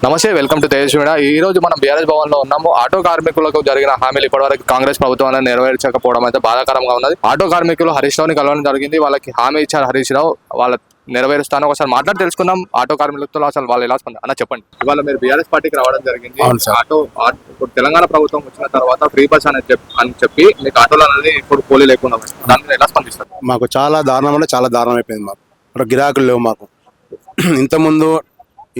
నమస్తే, welcome to తేజస్విడ. ఈ రోజు మనం బీఆర్ఎస్ భవన్ లో ఉన్నాము. ఆటో కార్మికులకు జరిగిన హామీలు ఇప్పటివరకు కాంగ్రెస్ ప్రభుత్వం అనేది నెరవేర్చకపోవడం అయితే బాధాకరంగా ఉన్నది. ఆటో కార్మికులు హరీష్ రావుని కలవడం జరిగింది. వాళ్ళకి హామీ ఇచ్చారు హరీష్ రావు, వాళ్ళ నెరవేరుస్తాను. ఒకసారి మాట్లాడి తెలుసుకుందాం ఆటో కార్మికులతో అసలు వాళ్ళు ఎలా స్పంది అన్న చెప్పండి. ఇవాళ మీరు బీఆర్ఎస్ పార్టీకి రావడం జరిగింది. ఇప్పుడు తెలంగాణ ప్రభుత్వం వచ్చిన తర్వాత ఫ్రీ బస్ అని చెప్పి మీకు ఆటోలు అనేది ఇప్పుడు కూలీ లేకుండా దాని మీద ఎలా స్పందిస్తారు? మాకు చాలా దారుణం అంటే చాలా దారుణం అయిపోయింది. మాకు ఇక్కడ గిరాకులు లేవు. మాకు ఇంతకుముందు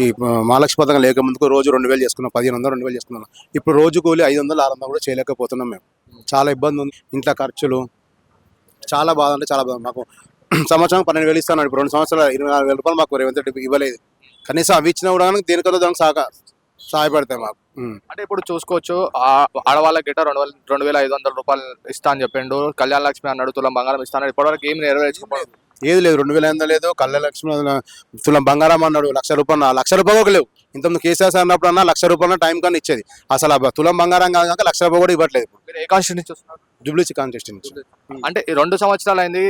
ఈ మహాలక్ష్మి పథకం లేకముందుకు రోజు 2000 చేసుకున్నాం, 1500 2000 చేసుకున్నాం. ఇప్పుడు రోజు కూలి 500 600 కూడా చేయలేకపోతున్నాం. మేము చాలా ఇబ్బంది ఉంది. ఇంట్లో ఖర్చులు చాలా బాధ అంటే చాలా బాధ. మాకు సంవత్సరం 12,000 ఇస్తాను. ఇప్పుడు 2 సంవత్సరాలు 24,000 రూపాయలు మాకు రేవంత్ రెడ్డి ఇవ్వలేదు. కనీసం అవి ఇచ్చినా కూడా దేనికల్లో దానికి సహాయపడతాయి మాకు. అంటే ఇప్పుడు చూసుకోవచ్చు, ఆడవాళ్ళకి గిట్ట 2,500 రూపాయలు ఇస్తా అని చెప్పిండు. కళ్యాణ లక్ష్మి అన్నాడు, తులం బంగారం ఇస్తాను. ఇప్పటివరకు ఏమి నెరవేర్చుకోలేదు. ఏది లేదు, 2,500 లేదు. కళ్యాణ లక్ష్మి తులం బంగారం అన్నాడు, 1,00,000 రూపాయలు. 1,00,000 రూపాయలు కూడా లేవు. ఇంతకుముందు కేసీఆర్ అన్నప్పుడు అన్న 1,00,000 రూపాయలు టైం కన్నా ఇచ్చేది. అసలు తులం బంగారం కాక 1,00,000 రూపాయలు కూడా ఇవ్వట్లేదు. మీరు ఏ కాన్స్టిట్యూన్సీ చూస్తున్నారు? జూబ్లీస్ కాన్స్టిట్యూన్సీ. అంటే ఈ 2 సంవత్సరాలు అయింది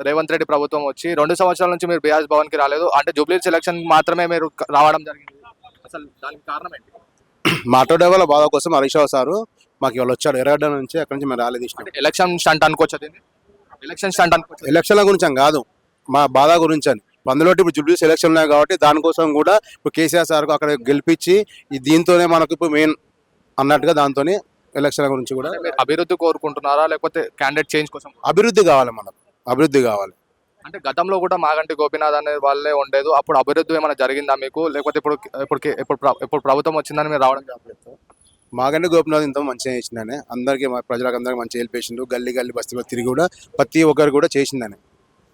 రేవంత్ రెడ్డి ప్రభుత్వం వచ్చి. 2 సంవత్సరాల నుంచి మీరు బీఆర్ఎస్ భవన్ కి రాలేదు. అంటే జూబ్లీస్ ఎలక్షన్ మాత్రమే మీరు రావడం జరిగింది. అసలు దానికి కారణం ఏంటి? మా ఆటో డ్రైవర్ల బాధ కోసం హరీష్ రావు సారు మాకు ఇవాళ వచ్చాడు ఎర్రగడ్డ నుంచి. అక్కడి నుంచి మేము రాలేదు. ఎలక్షన్ స్టంట్ అనుకోవచ్చు. ఎలక్షన్ స్టంట్ అనుకోవచ్చు. ఎలక్షన్ల గురించి అని కాదు, మా బాధ గురించి అని. అందులో ఇప్పుడు జూబ్లీస్ ఎలక్షన్ ఉన్నాయి కాబట్టి దానికోసం కూడా ఇప్పుడు కేసీఆర్ సార్కు అక్కడ గెలిపించి దీంతోనే మనకు ఇప్పుడు మెయిన్ అన్నట్టుగా దాంతోనే ఎలక్షన్ల గురించి కూడా. అభివృద్ధి కోరుకుంటున్నారా లేకపోతే క్యాండిడేట్ చేంజ్ కోసం? అభివృద్ధి కావాలి, మనకు అభివృద్ధి కావాలి. అంటే గతంలో కూడా మాగంటి గోపీనాథ్ అనే వాళ్ళే ఉండేది. అప్పుడు అభివృద్ధి ఏమైనా జరిగిందా మీకు? లేకపోతే ఇప్పుడు ప్రభుత్వం వచ్చిందని మీరు రావడం చెప్పలేదు? మాగంటి గోపీనాథ్ ఇంత మంచిగా చేసిందని అందరికీ, మా ప్రజలకు అందరికీ మంచి హెల్ప్ చేసిండు. గల్లీ గల్లీ బస్తీ తిరిగి కూడా ప్రతి ఒక్కరు కూడా చేసిందని.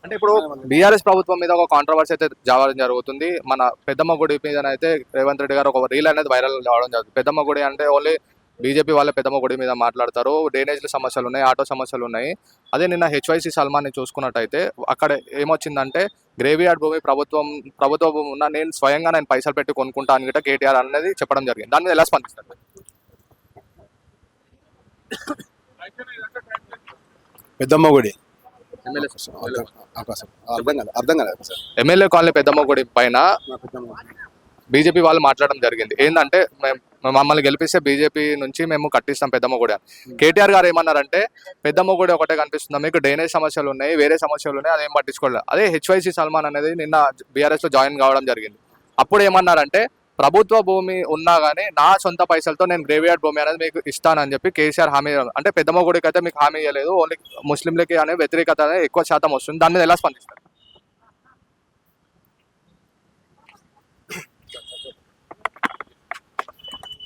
అంటే ఇప్పుడు బీఆర్ఎస్ ప్రభుత్వం మీద ఒక కాంట్రవర్సీ అయితే జరుగుతుంది. మన పెద్దమ్మ గుడి మీద అయితే రేవంత్ రెడ్డి గారు ఒక రీల్ అనేది వైరల్ కావడం జరుగుతుంది. పెద్దమ్మ గుడి అంటే ఓన్లీ బీజేపీ వాళ్ళే పెద్దమ్మ గుడి మీద మాట్లాడతారు. డ్రైనేజ్ల సమస్యలు ఉన్నాయి, ఆటో సమస్యలు ఉన్నాయి. అదే నిన్న హెచ్వైసీ సల్మాన్ని చూసుకున్నట్టయితే అక్కడ ఏమొచ్చిందంటే గ్రేవ్ యార్డ్ భూమి ప్రభుత్వ భూమి ఉన్న నేను స్వయంగా పైసలు పెట్టి కొనుక్కుంటా అని గిట్ట కేటీఆర్ అనేది చెప్పడం జరిగింది. దాని మీద ఎలా స్పందిస్తారు? పెద్దమ్మ గుడి ఎమ్మెల్యే కాలనీ పెద్దమ్మ గుడి పైన బీజేపీ వాళ్ళు మాట్లాడడం జరిగింది. ఏంటంటే మమ్మల్ని గెలిపిస్తే బీజేపీ నుంచి మేము కట్టిస్తాం పెద్దమ్మ గుడి. కేటీఆర్ గారు ఏమన్నారంటే పెద్దమ్మ గుడి ఒకటే కనిపిస్తుందా మీకు? డ్రైనేజ్ సమస్యలు ఉన్నాయి, వేరే సమస్యలు ఉన్నాయి, అదేం పట్టించుకోలేదు. అదే హెచ్వైసీ సల్మాన్ అనేది నిన్న బీఆర్ఎస్ లో జాయిన్ కావడం జరిగింది. అప్పుడు ఏమన్నారంటే ప్రభుత్వ భూమి ఉన్నా కానీ నా సొంత పైసలతో నేను గ్రేవ్యార్డ్ భూమి అనేది మీకు ఇస్తానని చెప్పి కేసీఆర్ హామీ. అంటే పెద్దమ్మ గుడికి అయితే మీకు హామీ ఇవ్వలేదు, ఓన్లీ ముస్లింలకి అనే వ్యతిరేకత అనేది ఎక్కువ శాతం వస్తుంది. దాని మీద ఎలా స్పందిస్తారు?